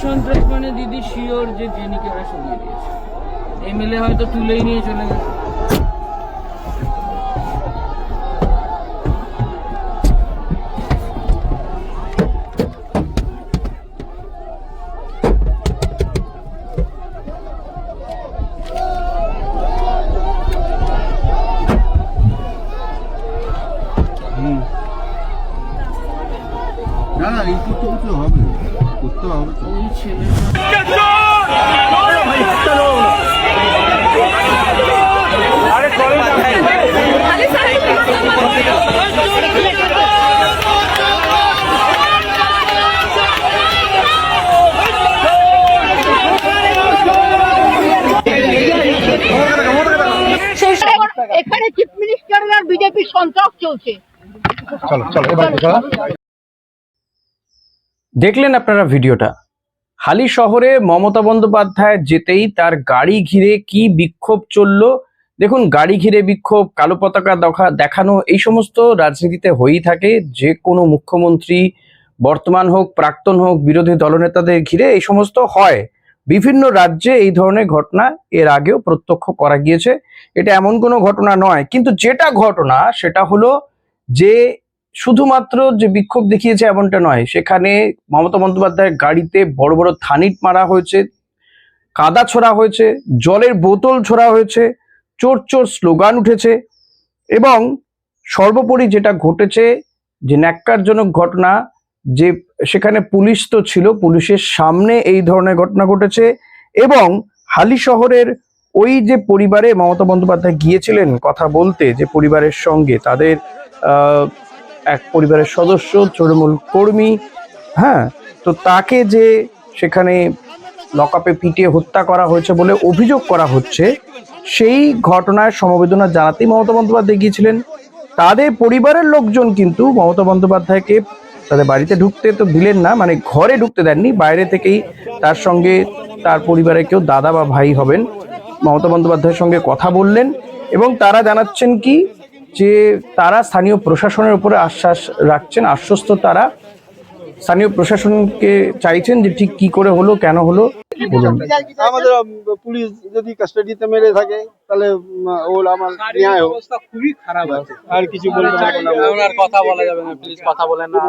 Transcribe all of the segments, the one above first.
সন্ত্রাস মানে দিদি শিওর যে জেনিকে ওরা সরিয়ে দিয়েছে, এমএলএ হয়তো তুলেই নিয়ে চলে গেছে। না না এই করতে করতে হবে, করতে হবে তো। ওই ছেলে এখানে চিফ মিনিস্টার আর বিজেপির সন্ত্রাস চলছে। চলো চলো এবার দেখলেন আপনারা ভিডিওটা। হালি শহরে মমতা বন্দ্যোপাধ্যায় যেতেই তার গাড়ি ঘিরে কি বিক্ষোভ চলল দেখুন। গাড়ি ঘিরে বিক্ষোভ, কালো পতাকা দেখানো, এই সমস্ত রাজনীতিতে হয়েই থাকে। যে কোনো মুখ্যমন্ত্রী, বর্তমান হোক প্রাক্তন হোক, বিরোধী দলনেতাদের ঘিরে এই সমস্ত হয়। বিভিন্ন রাজ্যে এই ধরনের ঘটনা এর আগেও প্রত্যক্ষ করা গিয়েছে, এটা এমন কোনো ঘটনা নয়। কিন্তু যেটা ঘটনা সেটা হলো যে শুধুমাত্র যে বিক্ষোভ দেখিয়েছে এমনটা নয়, সেখানে মমতা বন্দ্যোপাধ্যায়ের গাড়িতে বড় বড় থানিট মারা হয়েছে, কাদা ছোড়া হয়েছে, জলের বোতল ছোড়া হয়েছে, চোর চোর স্লোগান উঠেছে। এবং সর্বোপরি যেটা ঘটেছে, যে ন্যাক্কারজনক ঘটনা, যে সেখানে পুলিশ তো ছিল, পুলিশের সামনে এই ধরনের ঘটনা ঘটেছে। এবং হালি শহরের ওই যে পরিবারে মমতা বন্দ্যোপাধ্যায় গিয়েছিলেন কথা বলতে, যে পরিবারের সঙ্গে, তাদের এক পরিবারের সদস্য তৃণমূল কর্মী, হ্যাঁ, তো তাকে যে সেখানে লকআপে পিটিয়ে হত্যা করা হয়েছে বলে অভিযোগ করা হচ্ছে, সেই ঘটনার সমবেদনা জানাতেই মমতা বন্দ্যোপাধ্যায় গিয়েছিলেন। তাদের পরিবারের লোকজন কিন্তু মমতা বন্দ্যোপাধ্যায়কে তাদের বাড়িতে ঢুকতে তো দিলেন না, মানে ঘরে ঢুকতে দেননি, বাইরে থেকেই তার সঙ্গে তার পরিবারের কেউ দাদা বা ভাই হবেন মমতা বন্দ্যোপাধ্যায়ের সঙ্গে কথা বললেন। এবং তারা জানাচ্ছেন কি, যে তারা স্থানীয় প্রশাসনের উপরে আশ্বাস রাখছেন, আশ্বস্ত তারা স্থানীয় প্রশাসনকে চাইছেন যে ঠিক কি করে হলো, কেন হলো। আমাদের পুলিশ যদি কাস্টাডিতে মেরে থাকে তাহলে আমার ন্যায় অবস্থা খুবই খারাপ আছে, আর কিছু বলতে পারবো না, ওনার কথা বলা যাবে না, প্লিজ কথা বলেন না।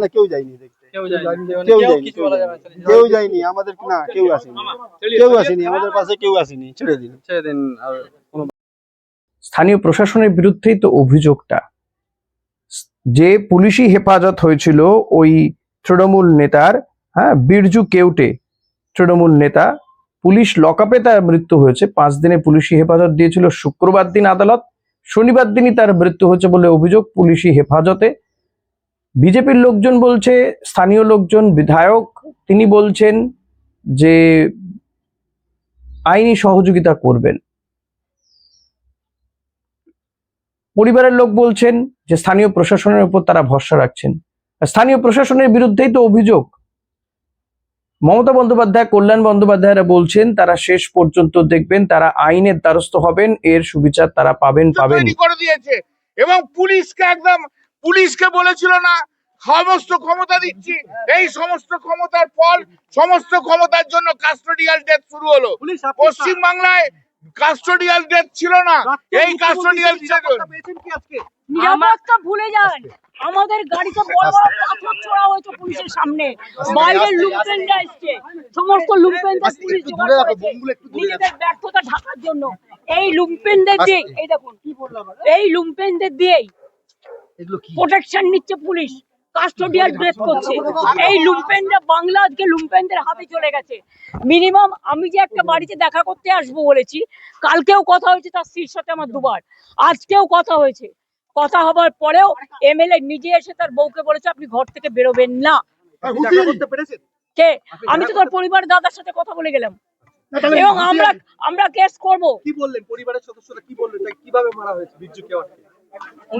না কেউ যায়নি দেখতে, কেউ যায়নি আমাদের, না কেউ আসেনি আমাদের পাশে, কেউ আসেনি, ছেড়ে দিন। স্থানীয় প্রশাসনের বিরুদ্ধেই তো অভিযোগটা, যে পুলিশি হেফাজত হয়েছিল ওই তৃণমূল নেতার, হ্যাঁ, বিরজু কেউটে তৃণমূল নেতা, পুলিশ লকআপে তার মৃত্যু হয়েছে। 5 দিনে পুলিশি হেফাজত দিয়েছিল শুক্রবার দিন আদালত, শনিবার দিনই তার মৃত্যু হয়েছে বলে অভিযোগ পুলিশি হেফাজতে। বিজেপির লোকজন বলছে, স্থানীয় লোকজন, বিধায়ক তিনি বলছেন যে আইনি সহযোগিতা করবেন। পরিবারের লোক বলছেন যে স্থানীয় প্রশাসনের উপর তারা ভরসা রাখছেন। স্থানীয় প্রশাসনের বিরুদ্ধেই তো অভিযোগ। মমতা বন্দ্যোপাধ্যায়, কল্যাণ বন্দ্যোপাধ্যায়রা বলছেন তারা শেষ পর্যন্ত দেখবেন, তারা আইনের দ্বারস্থ হবেন, এর সুবিচার তারা পাবেন। করে দিয়েছে এবং পুলিশকে বলেছিল না সমস্ত ক্ষমতা দিচ্ছি, এই সমস্ত ক্ষমতার ফল, সমস্ত ক্ষমতার জন্য কাস্টোডিয়াল ডেথ শুরু হলো। পশ্চিম বাংলায় কাস্টোডিয়াল ডেথ ছিল না, এই কাস্টোডিয়াল নিরাপত্তা ভুলে যান। আমাদের গাড়িতে বড় বড় পাথর ছোড়া হয়েছে পুলিশের সামনে, বাইরে লুম্পেনরা এসছে, সমস্ত লুম্পেনদের পুলিশ জোগাড় করেছে নিজেদের ব্যর্থতা ঢাকার জন্য। এই লুম্পেনদের দিয়ে, এই দেখুন, এই লুম্পেনদের দিয়েই প্রোটেকশন নিচ্ছে পুলিশ, কাস্টোডিয়াল ডেথ করছে। এই লুম্পেনরা বাংলা আজকে লুম্পেনদের হাতে চলে গেছে। মিনিমাম আমি যে একটা বাড়িতে দেখা করতে আসবো বলেছি, কালকেও কথা হয়েছে তার স্ত্রীর সাথে আমার দুবার, আজকেও কথা হয়েছে। কথা হবার পরেও এমএলএ নিজে এসে তার বউকে বলেছে আপনি ঘর থেকে বেরোবেন না। কে? আমি তো তার পরিবারের দাদার সাথে কথা বলে গেলাম এবং আমরা কেস করব। কি বললেন পরিবারের সদস্যরা, কি বললেন, কিভাবে মারা হয়েছে বিরজুকে?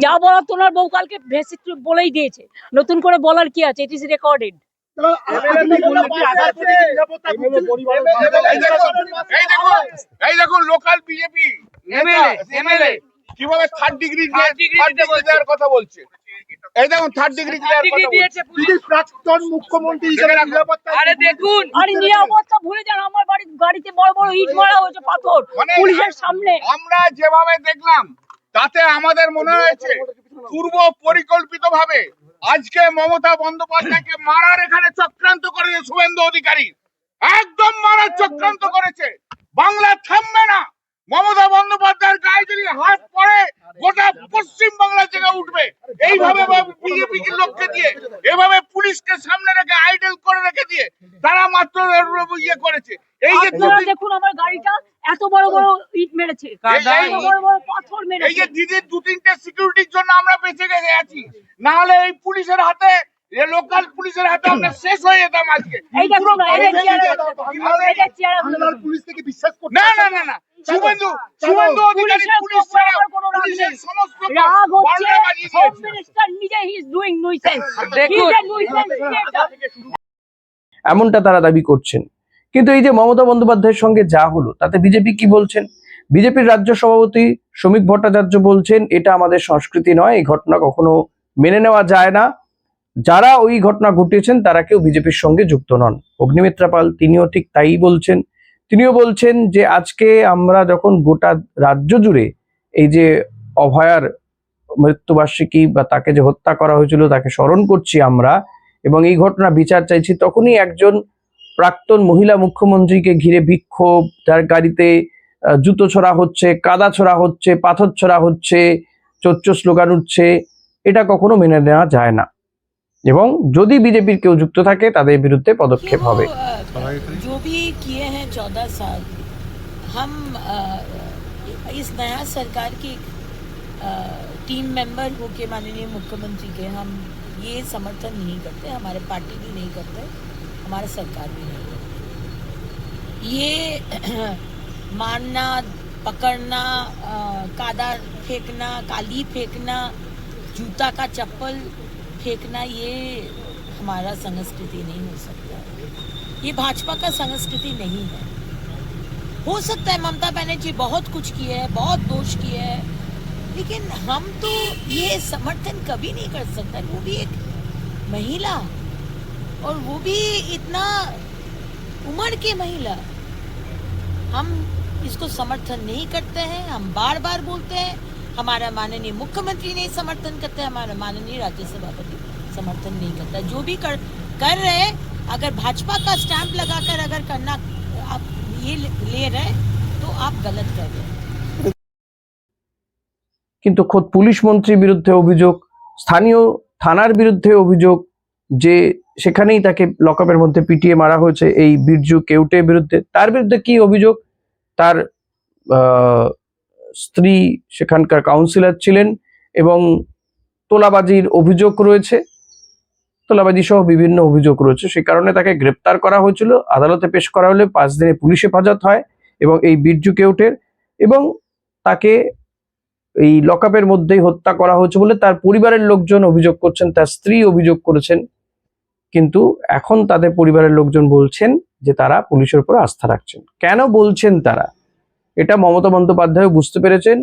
যা বলার তোমার বউ কালকে ভেসে বলেই দিয়েছে, নতুন করে বলার কি আছে, ইট ইজ রেকর্ডেড। এই দেখুন লোকাল বিজেপি এমএলএ কিভাবে থার্ড ডিগ্রি দেওয়ার কথা বলছে। এই দেখুন থার্ড ডিগ্রি দিয়েছে পুলিশ। প্রাক্তন মুখ্যমন্ত্রী হিসেবে নিরাপত্তা আরে দেখুন, আরে নিরাপত্তা ভুলে যান, আমার বাড়ির গাড়িতে বড় বড় ইট মারা হয়েছে, পাথর মানে পুলিশের সামনে। আমরা যেভাবে দেখলাম তাতে আমাদের মনে হয়েছে পূর্ব পরিকল্পিত ভাবে আজকে মমতা বন্দ্যোপাধ্যায়কে মারার এখানে চক্রান্ত করেছে শুভেন্দু অধিকারী, একদম মারার চক্রান্ত করেছে। বাংলা থামবে না, মমতা বন্দ্যোপাধ্যায়ের গায়ে যদি হাত পড়ে গোটা পশ্চিম বাংলা থেকে উঠবে। এইভাবে বিজেপি লোককে দিয়ে, এভাবে পুলিশকে সামনে রেখে আইডল করে রেখে দিয়ে তারা মাত্র ইয়ে করেছে। এই যে আপনারা দেখুন আমার গাড়িটা এত বড় বড় ইট মেরেছে, এত বড় বড় পাথর এই মেরেছে। যে দিদির 2-3টে সিকিউরিটির জন্য আমরা বেঁচে গেছে আছি, না হলে এই পুলিশের হাতে, লোকাল পুলিশের হাতে আমরা শেষ হয়ে যেতাম আজকে। এই দেখুন না, এই যে চেয়ারে পুলিশ থেকে বিশ্বাস করতে না না না না, শুভেন্দু অধিকারী পুলিশ ছাড়া পুলিশের সমস্ত রাগ হচ্ছে, বারোটা বাজিয়ে হোম দিয়েছে। মিনিস্টার নিজে হি ইজ ডুইং নুইসেন্স। দেখুন। এমনটা তারা দাবি করছেন। কিন্তু এই যে মমতা বন্দ্যোপাধ্যায়ের সঙ্গে যা হলো তাতে বিজেপি কি বলছেন? বিজেপির রাজ্য সভাপতি শ্রমিক ভট্টাচার্য বলছেন এটা আমাদের সংস্কৃতি নয়, এই ঘটনা কখনো মেনে নেওয়া যায় না। যারা ওই ঘটনা ঘটিয়েছেন তারা কেউ বিজেপির সঙ্গে যুক্ত নন। অগ্নিমিত্রা পাল তিনিও ঠিক তাই বলছেন। তিনিও বলছেন যে আজকে আমরা যখন গোটা রাজ্য জুড়ে এই যে অভয়ার মৃত্যুবার্ষিকী বা তাকে যে হত্যা করা হয়েছিল তাকে স্মরণ করছি আমরা এবং এই ঘটনা বিচার চাইছি, তখনই একজন প্রাক্তন মহিলা মুখ্যমন্ত্রীকে ঘিরে বিক্ষোভ, যার গাড়িতে জুতো ছোড়া হচ্ছে, কাদা ছোড়া হচ্ছে, পাথর ছোড়া হচ্ছে, চোচ্চ স্লোগান উঠছে, এটা কখনো মেনে নেওয়া যায় না এবং যদি বিজেপির কেউ যুক্ত থাকে তাদের বিরুদ্ধে পদক্ষেপ হবে। जो भी किए हैं 14 साल, हम इस नया सरकार की टीम मेंबर होके माननीय मुख्यमंत्री के हम ये समर्थन नहीं करते, हमारे पार्टी भी नहीं करते, हमारा सरकार भी नहीं करते। ये मारना, पकड़ना, कादा फेंकना, काली फेंकना, जूता का चप्पल फेंकना, ये हमारा संस्कृति नहीं हो सकता। ये भाजपा का संस्कृति नहीं है। हो सकता है ममता बनर्जी बहुत कुछ किए है, बहुत दोष किए है, लेकिन हम तो ये समर्थन कभी नहीं कर सकते। वो भी एक महिला और वो भी इतना उम्र की महिला, हम इसको समर्थन नहीं करते हैं। हम बार बार बोलते हैं, हमारा माननीय मुख्यमंत्री नहीं समर्थन करते, हमारा माननीय राज्य सभापति समर्थन नहीं करता। जो भी कर रहे हैं, अगर भाजपा का स्टैंप लगाकर अगर करना आप ये ले रहे हैं तो आप गलत कर रहे हैं। কিন্তু খোদ পুলিশ মন্ত্রীর বিরুদ্ধে অভিযোগ, স্থানীয় থানার বিরুদ্ধে অভিযোগ যে সেখানেই তাকে লকআপের মধ্যে পিটিয়ে মারা হয়েছে এই বিরজু কেউটের বিরুদ্ধে। তার বিরুদ্ধে কি অভিযোগ? তার স্ত্রী সেখানকার কাউন্সিলর ছিলেন এবং তোলাবাজির অভিযোগ রয়েছে, তোলাবাজি সহ বিভিন্ন অভিযোগ রয়েছে। সে কারণে তাকে গ্রেপ্তার করা হয়েছিল, আদালতে পেশ করা হলে 5 দিনে পুলিশ হেফাজত হয় এবং এই বিরজু কেউটের, এবং তাকে এই লকআপের মধ্যেই হত্যা করা হয়েছে বলে তার পরিবারের লোকজন অভিযোগ করছেন, তার স্ত্রী অভিযোগ করেছেন। কিন্তু এখন তাদের পরিবারের লোকজন বলছেন যে তারা পুলিশের উপর আস্থা রাখছেন। কেন বলছেন তারা? এটা মমতা বন্দ্যোপাধ্যায় বুঝতে পেরেছেন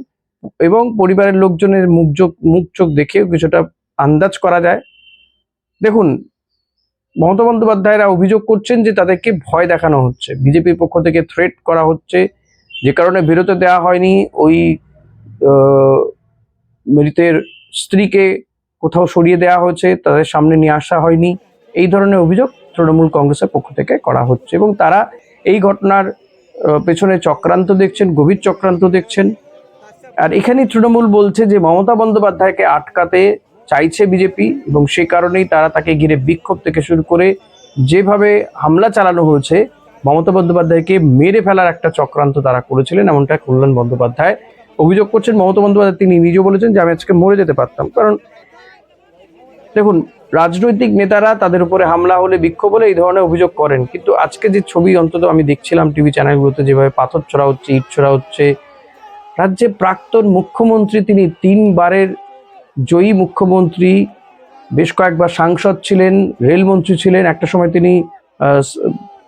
এবং পরিবারের লোকজনের মুখ চোখ দেখেও কিছুটা আন্দাজ করা যায়। দেখুন, মমতা বন্দ্যোপাধ্যায়রা অভিযোগ করছেন যে তাদেরকে ভয় দেখানো হচ্ছে, বিজেপির পক্ষ থেকে থ্রেট করা হচ্ছে, যে কারণে বেরোতে দেওয়া হয়নি, ওই মৃতের স্ত্রীকে কোথাও সরিয়ে দেওয়া হয়েছে, তাদের সামনে নিয়ে আসা হয়নি। এই ধরনের অভিযোগ তৃণমূল কংগ্রেসের পক্ষ থেকে করা হচ্ছে এবং তারা এই ঘটনার পেছনে চক্রান্ত দেখছেন, গভীর চক্রান্ত দেখছেন। আর এখানেই তৃণমূল বলছে যে মমতা বন্দ্যোপাধ্যায়কে আটকাতে চাইছে বিজেপি এবং সে কারণেই তারা তাকে ঘিরে বিক্ষোভ থেকে শুরু করে যেভাবে হামলা চালানো হয়েছে, মমতা বন্দ্যোপাধ্যায়কে মেরে ফেলার একটা চক্রান্ত তারা করেছিলেন, এমনটা কল্যাণ বন্দ্যোপাধ্যায় অভিযোগ করছেন। মমতা বন্দ্যোপাধ্যায় তিনি নিজেও বলেছেন যে আমি আজকে মরে যেতে পারতাম। কারণ দেখুন, রাজনৈতিক নেতারা তাদের উপরে হামলা হলে, বিক্ষোভ হলে এই ধরনের অভিযোগ করেন, কিন্তু আজকে যে ছবি অন্তত আমি দেখছিলাম টিভি চ্যানেলগুলোতে, যেভাবে পাথর ছোড়া হচ্ছে, ইট ছোড়া হচ্ছে, রাজ্যে প্রাক্তন মুখ্যমন্ত্রী, তিনি 3 বারের জয়ী মুখ্যমন্ত্রী, বেশ কয়েকবার সাংসদ ছিলেন, রেলমন্ত্রী ছিলেন, একটা সময় তিনি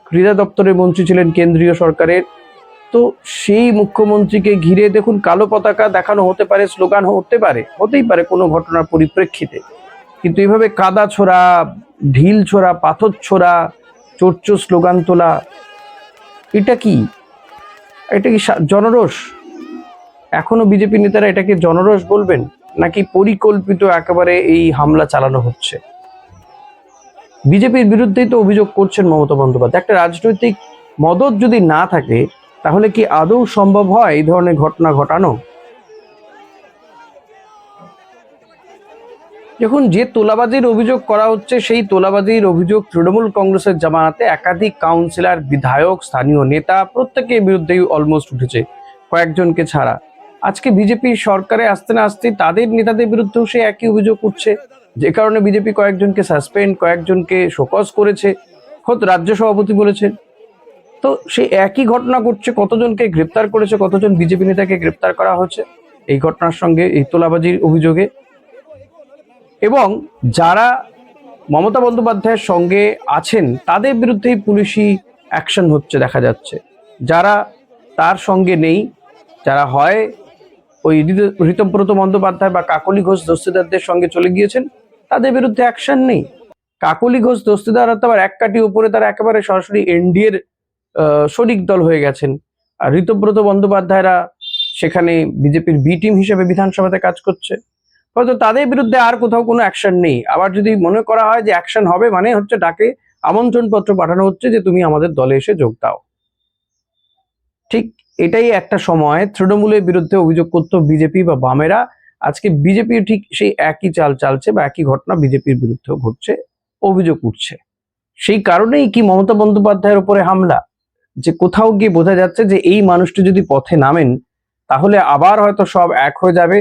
ক্রীড়া দপ্তরের মন্ত্রী ছিলেন কেন্দ্রীয় সরকারের। তো সেই মুখ্যমন্ত্রীকে ঘিরে দেখুন কালো পতাকা দেখানো হতে পারে, স্লোগান হতে পারে, হতেই পারে কোনো ঘটনার পরিপ্রেক্ষিতে, কিন্তু এইভাবে কাদা ছোড়া, ঢিল ছোড়া, পাথর ছোড়া, চোরচোর স্লোগান তোলা, এটা কি জনরোষ? এখনো বিজেপি নেতারা এটাকে জনরোষ বলবেন, নাকি পরিকল্পিত একেবারে এই হামলা চালানো হচ্ছে? বিজেপির বিরুদ্ধেই তো অভিযোগ করছেন মমতা বন্দ্যোপাধ্যায়। একটা রাজনৈতিক মদত যদি না থাকে তাহলে কি আদৌ সম্ভব হয় এই ধরনের ঘটনা ঘটানো? দেখুন, যে তোলাবাজির অভিযোগ করা হচ্ছে সেই তোলাবাজির অভিযোগ তৃণমূল কংগ্রেসের জামানাতে একাধিক কাউন্সিলর, বিধায়ক, স্থানীয় নেতা প্রত্যেকের বিরুদ্ধেই অলমোস্ট উঠেছে, কয়েকজনকে ছাড়া। আজকে বিজেপি সরকারে আসতে না আসতে তাদের নেতাদের বিরুদ্ধেও সে একই অভিযোগ উঠছে, যে কারণে বিজেপি কয়েকজনকে সাসপেন্ড, কয়েকজনকে শোকজ করেছে, খোদ রাজ্য সভাপতি বলেছেন। তো সে একই ঘটনা ঘটছে, কতজনকে গ্রেপ্তার করেছে, কতজন বিজেপি নেতাকে গ্রেপ্তার করা হয়েছে এই ঘটনার সঙ্গে, এই তোলাবাজির অভিযোগে। এবং যারা মমতা বন্দ্যোপাধ্যায়ের সঙ্গে আছেন তাদের বিরুদ্ধেই পুলিশি অ্যাকশন হচ্ছে দেখা যাচ্ছে। যারা তার সঙ্গে নেই, যারা হয় ওই ঋতব্রত বন্দ্যোপাধ্যায় বা কাকলি ঘোষ দস্তিদারদের সঙ্গে চলে গিয়েছেন, তাদের বিরুদ্ধে অ্যাকশন নেই। কাকলি ঘোষ দস্তিদাররা তো আবার এক কাঠি উপরে, তারা একেবারে সরাসরি এনডিএর শরিক দল হয়ে গেছেন। আর ঋতব্রত বন্দ্যোপাধ্যায়রা সেখানে বিজেপির বি টিম হিসেবে বিধানসভাতে কাজ করছে। হয়তো তাদের বিরুদ্ধে আর কোথাও কোনো অ্যাকশন নেই। আবার যদি মনে করা হয় যে অ্যাকশন হবে, মানে হচ্ছে ডাকে আমন্ত্রণ পত্র পাঠানো হচ্ছে যে তুমি আমাদের দলে এসে যোগ দাও। ঠিক এটাই একটা সময় তৃণমূলের বিরুদ্ধে অভিযোগ করতো বিজেপি বা বামেরা। আজকে বিজেপি ঠিক সেই একই চাল চালছে, বা একই ঘটনা বিজেপির বিরুদ্ধেও ঘটছে, অভিযোগ উঠছে। সেই কারণেই কি মমতা বন্দ্যোপাধ্যায়ের উপরে হামলা? যে কোথাও গিয়ে বোঝা যাচ্ছে যে এই মানুষটি যদি পথে নামেন তাহলে আবার হয়তো সব এক হয়ে যাবে,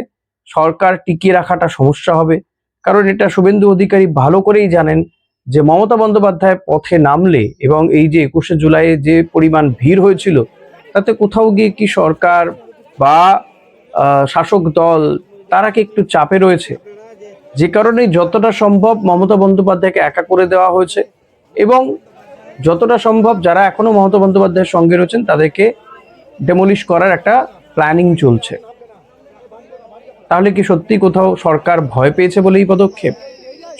সরকার টিকিয়ে রাখাটা সমস্যা হবে। কারণ এটা শুভেন্দু অধিকারী ভালো করেই জানেন যে মমতা বন্দ্যোপাধ্যায় পথে নামলে, এবং এই যে 21শে জুলাইয়ে যে পরিমাণ ভিড় হয়েছিল, তাতে কোথাও গিয়ে কি সরকার বা শাসক দল তারা কি একটু চাপে রয়েছে, যে কারণে যতটা সম্ভব মমতা বন্দ্যোপাধ্যায়কে একা করে দেওয়া হয়েছে, এবং যতটা সম্ভব যারা এখনো মমতা বন্দ্যোপাধ্যায়ের সঙ্গে রয়েছেন তাদেরকে ডেমোলিশ করার একটা প্ল্যানিং চলছে। তাহলে কি সত্যি কোথাও সরকার ভয় পেয়েছে বলে এই পদক্ষেপ?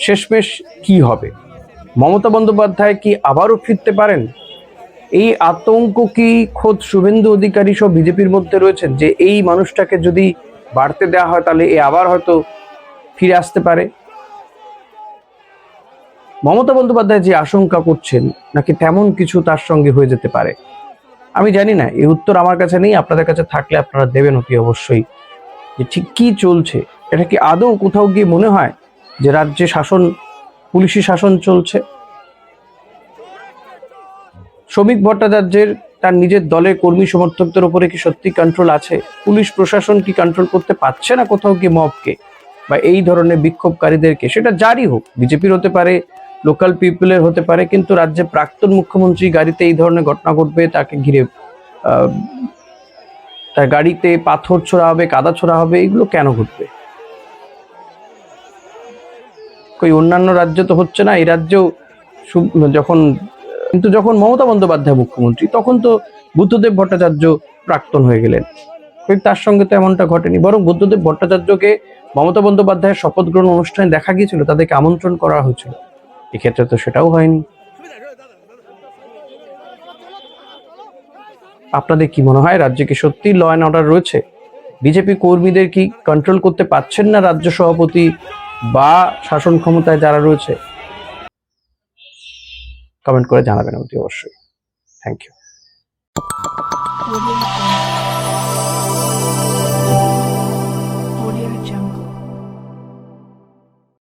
শেষমেশ কি হবে? মমতা বন্দ্যোপাধ্যায় কি আবারও ফিরতে পারেন? এই আতঙ্ক কি খোদ শুভেন্দু অধিকারী সব বিজেপির মধ্যে রয়েছেন যে এই মানুষটাকে যদি বাড়তে দেওয়া হয় তাহলে এ আবার হয়তো ফিরে আসতে পারে? মমতা বন্দ্যোপাধ্যায় যে আশঙ্কা করছেন, নাকি তেমন কিছু তার সঙ্গে হয়ে যেতে পারে? আমি জানি না, এই উত্তর আমার কাছে নেই। আপনাদের কাছে থাকলে আপনারা দেবেন অতি অবশ্যই। যে ঠিক কি চলছে, এটা কি আদৌ কোথাও গিয়ে মনে হয় যে রাজ্যে শাসন, পুলিশি শাসন চলছে? শ্রমিক ভট্টাচার্যের তার নিজের দলের কর্মী সমর্থকদের উপরে কি সত্যি কন্ট্রোল আছে? পুলিশ প্রশাসন কি কন্ট্রোল করতে পারছে না কোথাও গিয়ে মবকে বা এই ধরনের বিক্ষোভকারীদেরকে? সেটা যারই হোক, বিজেপির হতে পারে, লোকাল পিপলের হতে পারে, কিন্তু রাজ্যে প্রাক্তন মুখ্যমন্ত্রী গাড়িতে এই ধরনের ঘটনা ঘটবে, তাকে ঘিরে তার গাড়িতে পাথর ছোড়া হবে, কাদা ছোড়া হবে, এগুলো কেন ঘটবে? কই অন্যান্য রাজ্য তো হচ্ছে না, এই রাজ্যেও যখন মমতা বন্দ্যোপাধ্যায় মুখ্যমন্ত্রী, তখন তো বুদ্ধদেব ভট্টাচার্য প্রাক্তন হয়ে গেলেন, তার সঙ্গে তো এমনটা ঘটেনি। বরং বুদ্ধদেব ভট্টাচার্যকে মমতা বন্দ্যোপাধ্যায়ের শপথ গ্রহণ অনুষ্ঠানে দেখা গিয়েছিল, তাদেরকে আমন্ত্রণ করা হয়েছিল। এক্ষেত্রে তো সেটাও হয়নি। আপনাদের কি মনে হয়, রাজ্যে কি সত্যি ল অ্যান্ড অর্ডার রয়েছে? বিজেপি কর্মীদের কি কন্ট্রোল করতে পারছেন না রাজ্য সভাপতি বা শাসন ক্ষমতায় যারা রয়েছে? কমেন্ট করে জানাবেন অতি অবশ্যই। Thank you.